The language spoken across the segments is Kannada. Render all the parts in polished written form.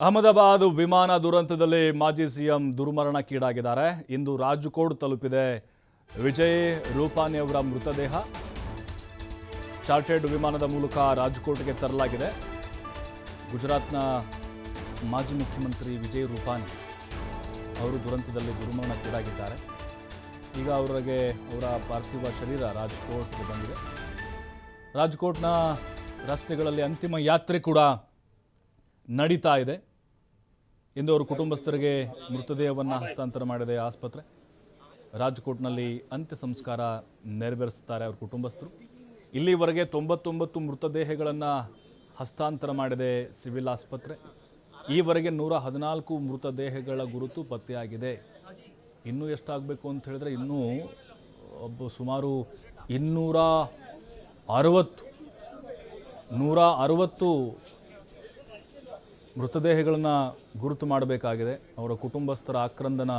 ಅಹಮದಾಬಾದ್ ವಿಮಾನ ದುರಂತದಲ್ಲಿ ಮಾಜಿ ಸಿಎಂ ದುರ್ಮರಣಕ್ಕೀಡಾಗಿದ್ದಾರೆ. ಇಂದು ರಾಜ್ಕೋಟ್ ತಲುಪಿದೆ ವಿಜಯ್ ರೂಪಾನಿ ಅವರ ಮೃತದೇಹ. ಚಾರ್ಟರ್ಡ್ ವಿಮಾನದ ಮೂಲಕ ರಾಜ್ಕೋಟ್ಗೆ ತರಲಾಗಿದೆ. ಗುಜರಾತ್ನ ಮಾಜಿ ಮುಖ್ಯಮಂತ್ರಿ ವಿಜಯ್ ರೂಪಾನಿ ಅವರು ದುರಂತದಲ್ಲಿ ದುರ್ಮರಣಕ್ಕೀಡಾಗಿದ್ದಾರೆ. ಈಗ ಅವರ ಪಾರ್ಥಿವ ಶರೀರ ರಾಜ್ಕೋಟ್ಗೆ ಬಂದಿದೆ. ರಾಜ್ಕೋಟ್ನ ರಸ್ತೆಗಳಲ್ಲಿ ಅಂತಿಮ ಯಾತ್ರೆ ಕೂಡ ನಡೀತಾ ಇದೆ. ಇಂದು ಅವರು ಕುಟುಂಬಸ್ಥರಿಗೆ ಮೃತದೇಹವನ್ನು ಹಸ್ತಾಂತರ ಮಾಡಿದೆ ಆಸ್ಪತ್ರೆ. ರಾಜ್ಕೋಟ್ನಲ್ಲಿ ಅಂತ್ಯ ಸಂಸ್ಕಾರ ನೆರವೇರಿಸುತ್ತಾರೆ ಅವ್ರ ಕುಟುಂಬಸ್ಥರು. ಇಲ್ಲಿವರೆಗೆ 99 ಮೃತದೇಹಗಳನ್ನು ಹಸ್ತಾಂತರ ಮಾಡಿದೆ ಸಿವಿಲ್ ಆಸ್ಪತ್ರೆ. ಈವರೆಗೆ 114 ಮೃತದೇಹಗಳ ಗುರುತು ಪತ್ತೆಯಾಗಿದೆ. ಇನ್ನೂ ಎಷ್ಟಾಗಬೇಕು ಅಂತ ಹೇಳಿದ್ರೆ ಇನ್ನೂ ಸುಮಾರು 160 ಮೃತದೇಹಗಳನ್ನು ಗುರುತು ಮಾಡಬೇಕಾಗಿದೆ. ಅವರ ಕುಟುಂಬಸ್ಥರ ಆಕ್ರಂದನ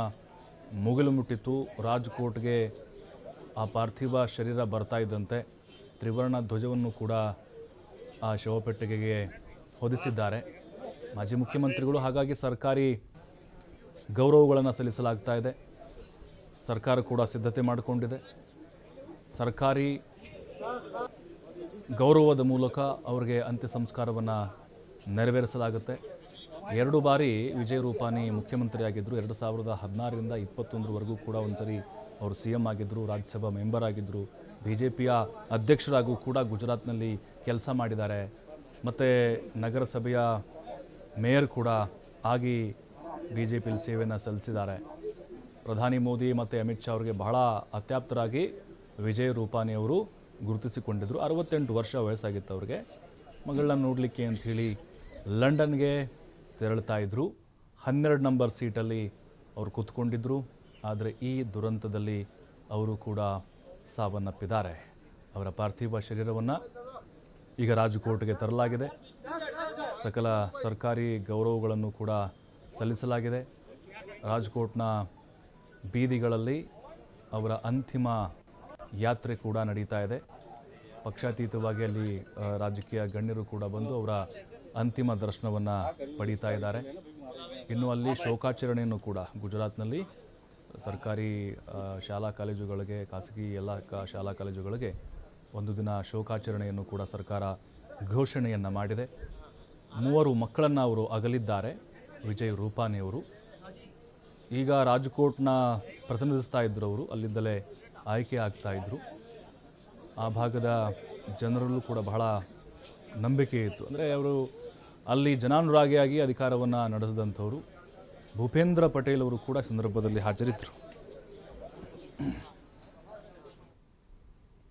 ಮುಗಿಲು ಮುಟ್ಟಿತ್ತು. ರಾಜ್ಕೋಟ್ಗೆ ಆ ಪಾರ್ಥಿವ ಶರೀರ ಬರ್ತಾ ಇದ್ದಂತೆ ತ್ರಿವರ್ಣ ಧ್ವಜವನ್ನು ಕೂಡ ಆ ಶವಪೆಟ್ಟಿಗೆಗೆ ಹೊದಿಸಿದ್ದಾರೆ ಮಾಜಿ ಮುಖ್ಯಮಂತ್ರಿಗಳು. ಹಾಗಾಗಿ ಸರ್ಕಾರಿ ಗೌರವಗಳನ್ನು ಸಲ್ಲಿಸಲಾಗ್ತಾ ಇದೆ. ಸರ್ಕಾರ ಕೂಡ ಸಿದ್ಧತೆ ಮಾಡಿಕೊಂಡಿದೆ. ಸರ್ಕಾರಿ ಗೌರವದ ಮೂಲಕ ಅವರಿಗೆ ಅಂತ್ಯ ಸಂಸ್ಕಾರವನ್ನು ನೆರವೇರಿಸಲಾಗುತ್ತೆ. 2 ಬಾರಿ ವಿಜಯ್ ರೂಪಾನಿ ಮುಖ್ಯಮಂತ್ರಿಯಾಗಿದ್ದರು. 2016ರಿಂದ 2021ವರೆಗೂ ಕೂಡ ಒಂದ್ಸರಿ ಅವರು CM ಆಗಿದ್ದರು, ರಾಜ್ಯಸಭಾ ಮೆಂಬರ್ ಆಗಿದ್ದರು. BJPಯ ಅಧ್ಯಕ್ಷರಾಗೂ ಕೂಡ ಗುಜರಾತ್ನಲ್ಲಿ ಕೆಲಸ ಮಾಡಿದ್ದಾರೆ. ಮತ್ತು ನಗರಸಭೆಯ ಮೇಯರ್ ಕೂಡ ಆಗಿ BJPಯಲ್ಲಿ ಸೇವೆಯನ್ನು ಸಲ್ಲಿಸಿದ್ದಾರೆ. ಪ್ರಧಾನಿ ಮೋದಿ ಮತ್ತು ಅಮಿತ್ ಶಾ ಅವರಿಗೆ ಬಹಳ ಅತ್ಯಾಪ್ತರಾಗಿ ವಿಜಯ್ ರೂಪಾನಿ ಅವರು ಗುರುತಿಸಿಕೊಂಡಿದ್ದರು. 68 ವರ್ಷ ವಯಸ್ಸಾಗಿತ್ತು ಅವರಿಗೆ. ಮಗಳನ್ನ ನೋಡಲಿಕ್ಕೆ ಅಂಥೇಳಿ ಲಂಡನ್ಗೆ ತೆರಳುತ್ತಾ ಇದ್ದರು. 12 ನಂಬರ್ ಸೀಟಲ್ಲಿ ಅವರು ಕೂತ್ಕೊಂಡಿದ್ದರು. ಆದರೆ ಈ ದುರಂತದಲ್ಲಿ ಅವರು ಕೂಡ ಸಾವನ್ನಪ್ಪಿದ್ದಾರೆ. ಅವರ ಪಾರ್ಥಿವ ಶರೀರವನ್ನು ಈಗ ರಾಜ್ಕೋಟ್ಗೆ ತರಲಾಗಿದೆ. ಸಕಲ ಸರ್ಕಾರಿ ಗೌರವಗಳನ್ನು ಕೂಡ ಸಲ್ಲಿಸಲಾಗಿದೆ. ರಾಜ್ಕೋಟ್ನ ಬೀದಿಗಳಲ್ಲಿ ಅವರ ಅಂತಿಮ ಯಾತ್ರೆ ಕೂಡ ನಡೀತಾ ಇದೆ. ಪಕ್ಷಾತೀತವಾಗಿ ಅಲ್ಲಿ ರಾಜಕೀಯ ಗಣ್ಯರು ಕೂಡ ಬಂದು ಅವರ ಅಂತಿಮ ದರ್ಶನವನ್ನು ಪಡೀತಾ ಇದ್ದಾರೆ. ಇನ್ನು ಅಲ್ಲಿ ಶೋಕಾಚರಣೆಯನ್ನು ಕೂಡ ಗುಜರಾತ್ನಲ್ಲಿ ಸರ್ಕಾರಿ ಶಾಲಾ ಕಾಲೇಜುಗಳಿಗೆ, ಖಾಸಗಿ ಎಲ್ಲ ಶಾಲಾ ಕಾಲೇಜುಗಳಿಗೆ ಒಂದು ದಿನ ಶೋಕಾಚರಣೆಯನ್ನು ಕೂಡ ಸರ್ಕಾರ ಘೋಷಣೆಯನ್ನು ಮಾಡಿದೆ. 3 ಮಕ್ಕಳನ್ನು ಅವರು ಅಗಲಿದ್ದಾರೆ ವಿಜಯ್ ರೂಪಾನಿ ಅವರು. ಈಗ ರಾಜ್ಕೋಟ್ನ ಪ್ರತಿನಿಧಿಸ್ತಾ ಇದ್ದರು. ಅವರು ಅಲ್ಲಿಂದಲೇ ಆಯ್ಕೆ ಆಗ್ತಾ ಇದ್ದರು. ಆ ಭಾಗದ ಜನರಲ್ಲೂ ಕೂಡ ಬಹಳ ನಂಬಿಕೆ ಇತ್ತು. ಅಂದರೆ ಅವರು ಅಲ್ಲಿ ಜನಾನುರಾಗಿಯಾಗಿ ಅಧಿಕಾರವನ್ನು ನಡೆಸಿದಂಥವರು. ಭೂಪೇಂದ್ರ ಪಟೇಲ್ ಅವರು ಕೂಡ ಸಂದರ್ಭದಲ್ಲಿ ಹಾಜರಿದ್ದರು.